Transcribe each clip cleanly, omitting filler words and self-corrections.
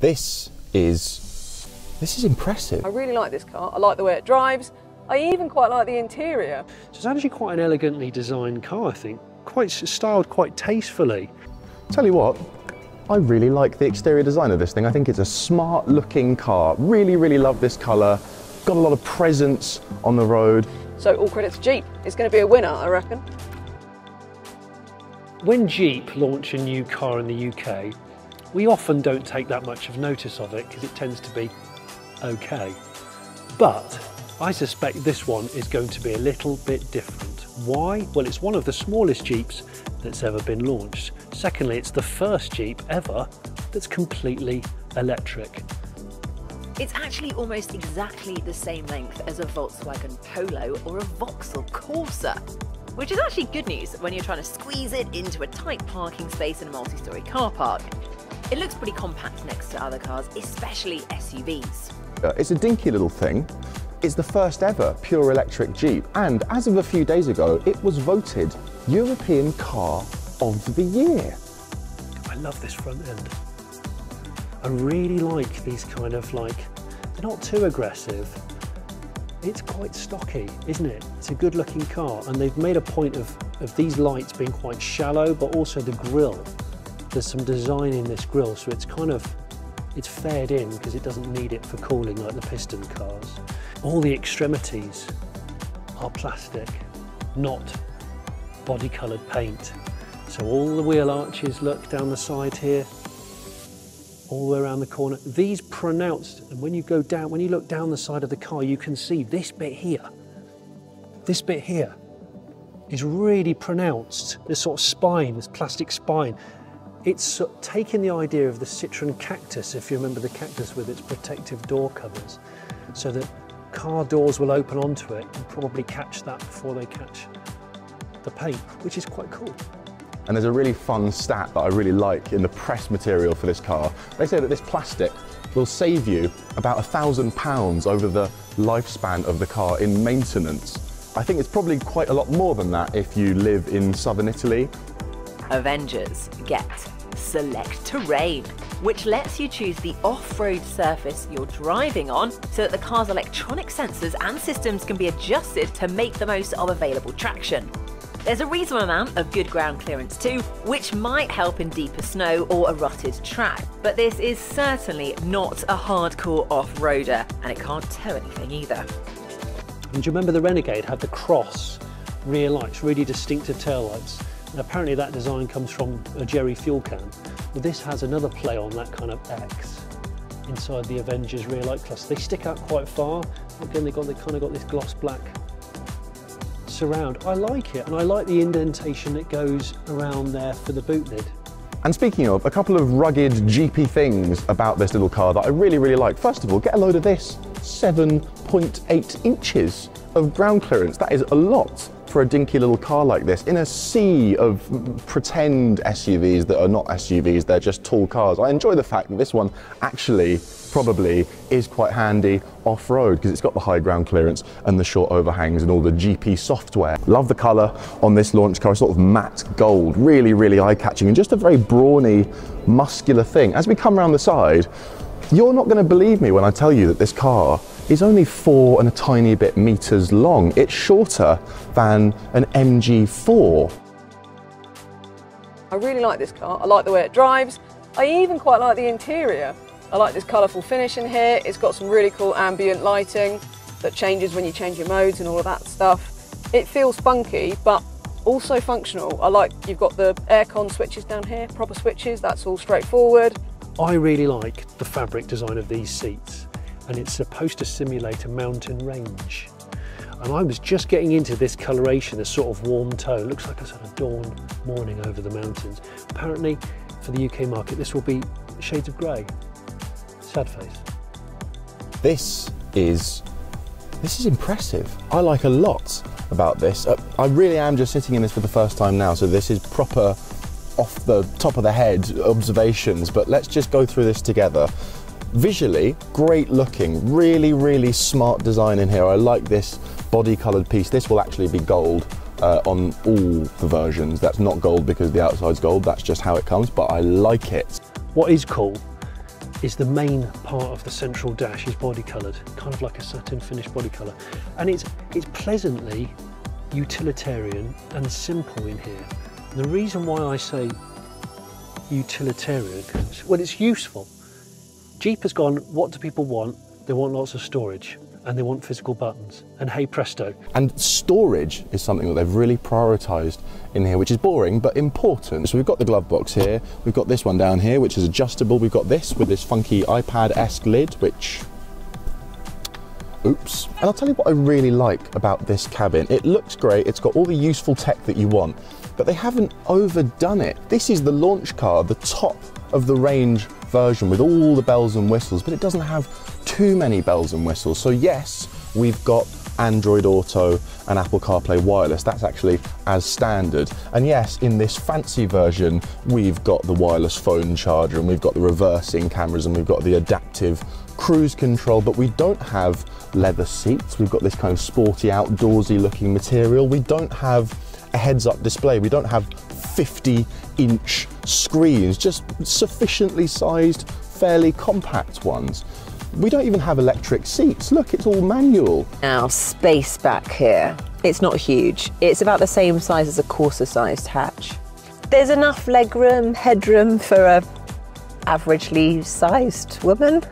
This is impressive. I really like this car. I like the way it drives. I even quite like the interior. So it's actually quite an elegantly designed car, I think. Quite styled quite tastefully. Tell you what, I really like the exterior design of this thing. I think it's a smart looking car. Really, really love this colour. Got a lot of presence on the road. So all credit to Jeep. It's going to be a winner, I reckon. When Jeep launch a new car in the UK, we often don't take that much of notice of it because it tends to be okay. But I suspect this one is going to be a little bit different. Why? Well, it's one of the smallest Jeeps that's ever been launched. Secondly, it's the first Jeep ever that's completely electric. It's actually almost exactly the same length as a Volkswagen Polo or a Vauxhall Corsa, which is actually good news when you're trying to squeeze it into a tight parking space in a multi-storey car park. It looks pretty compact next to other cars, especially SUVs. It's a dinky little thing. It's the first ever pure electric Jeep, and as of a few days ago, it was voted European Car of the Year. I love this front end. I really like these kind of they're not too aggressive. It's quite stocky, isn't it? It's a good looking car, and they've made a point of these lights being quite shallow, but also the grille. There's some design in this grille, so it's fared in because it doesn't need it for cooling like the piston cars. All the extremities are plastic, not body coloured paint. So all the wheel arches look down the side here, all the way around the corner. These pronounced, and when you look down the side of the car, you can see this bit here. This bit here is really pronounced. This sort of spine, this plastic spine. It's taking the idea of the Citroen Cactus, if you remember the Cactus with its protective door covers, so that car doors will open onto it and probably catch that before they catch the paint, which is quite cool. And there's a really fun stat that I really like in the press material for this car. They say that this plastic will save you about £1,000 over the lifespan of the car in maintenance. I think it's probably quite a lot more than that if you live in southern Italy. Avengers get Select Terrain, which lets you choose the off-road surface you're driving on so that the car's electronic sensors and systems can be adjusted to make the most of available traction. There's a reasonable amount of good ground clearance too, which might help in deeper snow or a rutted track, but this is certainly not a hardcore off-roader, and it can't tow anything either. And do you remember the Renegade had the cross rear lights, really distinctive tail lights? And apparently that design comes from a Jerry fuel can. Well, this has another play on that kind of X inside the Avengers rear light cluster. They stick out quite far. Again, they kind of got this gloss black surround. I like it, and I like the indentation that goes around there for the boot lid. And speaking of, a couple of rugged Jeepy things about this little car that I really, really like. First of all, get a load of this, 7.8 inches of ground clearance. That is a lot for a dinky little car like this in a sea of pretend SUVs that are not SUVs, they're just tall cars. I enjoy the fact that this one actually probably is quite handy off-road because it's got the high ground clearance and the short overhangs and all the GP software. Love the colour on this launch car, sort of matte gold, really, really eye-catching and just a very brawny, muscular thing. As we come around the side, you're not going to believe me when I tell you that this car is only 4 and a tiny bit meters long. It's shorter than an MG4. I really like this car. I like the way it drives. I even quite like the interior. I like this colourful finish in here. It's got some really cool ambient lighting that changes when you change your modes and all of that stuff. It feels spunky, but also functional. I like you've got the aircon switches down here, proper switches, that's all straightforward. I really like the fabric design of these seats, and it's supposed to simulate a mountain range. And I was just getting into this coloration, this sort of warm tone. Looks like a sort of dawn morning over the mountains. Apparently, for the UK market, this will be shades of grey. Sad face. This is impressive. I like a lot about this. I really am just sitting in this for the first time now, so this is proper off the top of the head observations, but let's just go through this together. Visually, great looking, really, really smart design in here. I like this body coloured piece. This will actually be gold on all the versions. That's not gold because the outside's gold, that's just how it comes, but I like it. What is cool is the main part of the central dash is body coloured, kind of like a satin finish body colour. And it's pleasantly utilitarian and simple in here. And the reason why I say utilitarian, well, it's useful. Jeep has gone, what do people want? They want lots of storage and they want physical buttons, and hey presto. And storage is something that they've really prioritised in here, which is boring but important. So we've got the glove box here, we've got this one down here which is adjustable, we've got this with this funky iPad-esque lid, which, oops. And I'll tell you what I really like about this cabin. It looks great, it's got all the useful tech that you want, but they haven't overdone it. This is the launch car, the top of the range version with all the bells and whistles, but it doesn't have too many bells and whistles. So yes, we've got Android Auto and Apple CarPlay wireless, that's actually as standard. And yes, in this fancy version, we've got the wireless phone charger and we've got the reversing cameras and we've got the adaptive cruise control, but we don't have leather seats. We've got this kind of sporty, outdoorsy looking material. We don't have a heads-up display. We don't have 50-inch screens, just sufficiently sized, fairly compact ones. We don't even have electric seats. Look, it's all manual. Now, space back here. It's not huge. It's about the same size as a Corsa-sized hatch. There's enough legroom, headroom for a averagely sized woman.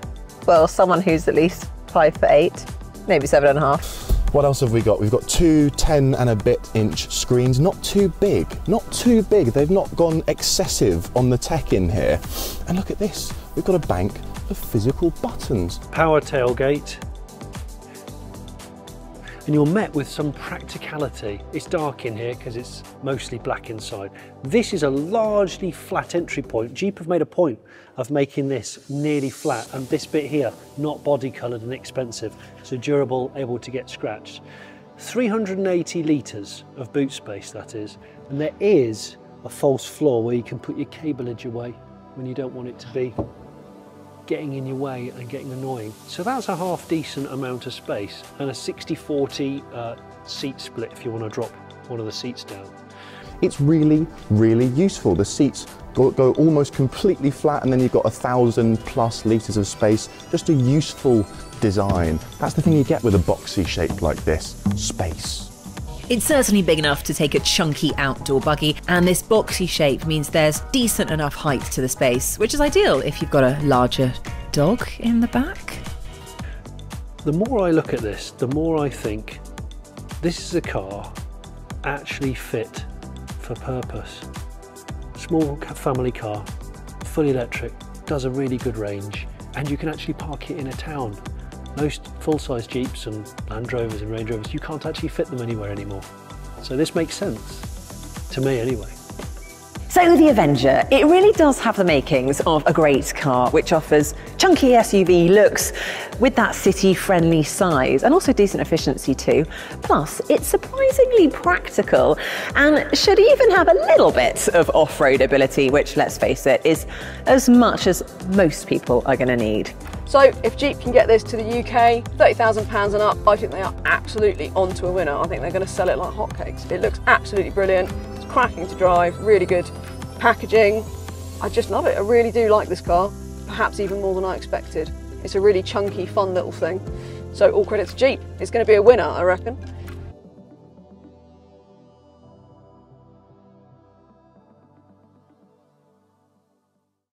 Well, someone who's at least 5'8", maybe 7.5. What else have we got? We've got two 10 and a bit inch screens, not too big, not too big. They've not gone excessive on the tech in here. And look at this, we've got a bank of physical buttons. Power tailgate. And you're met with some practicality. It's dark in here because it's mostly black inside. This is a largely flat entry point. Jeep have made a point of making this nearly flat, and this bit here, not body coloured and expensive, so durable, able to get scratched. 380 litres of boot space, that is. And there is a false floor where you can put your cableage away when you don't want it to be getting in your way and getting annoying. So that's a half decent amount of space, and a 60-40 seat split if you want to drop one of the seats down. It's really, really useful. The seats go almost completely flat, and then you've got 1,000+ litres of space. Just a useful design. That's the thing you get with a boxy shape like this, space. It's certainly big enough to take a chunky outdoor buggy, and this boxy shape means there's decent enough height to the space, which is ideal if you've got a larger dog in the back. The more I look at this, the more I think this is a car actually fit for purpose. Small family car, fully electric, does a really good range, and you can actually park it in a town. Most full-size Jeeps and Land Rovers and Range Rovers, you can't actually fit them anywhere anymore. So this makes sense, to me anyway. So the Avenger, it really does have the makings of a great car, which offers chunky SUV looks with that city-friendly size and also decent efficiency too. Plus, it's surprisingly practical and should even have a little bit of off-road ability, which, let's face it, is as much as most people are going to need. So if Jeep can get this to the UK, £30,000 and up, I think they are absolutely onto a winner. I think they're going to sell it like hotcakes. It looks absolutely brilliant. It's cracking to drive, really good packaging. I just love it. I really do like this car, perhaps even more than I expected. It's a really chunky, fun little thing. So all credit to Jeep. It's going to be a winner, I reckon.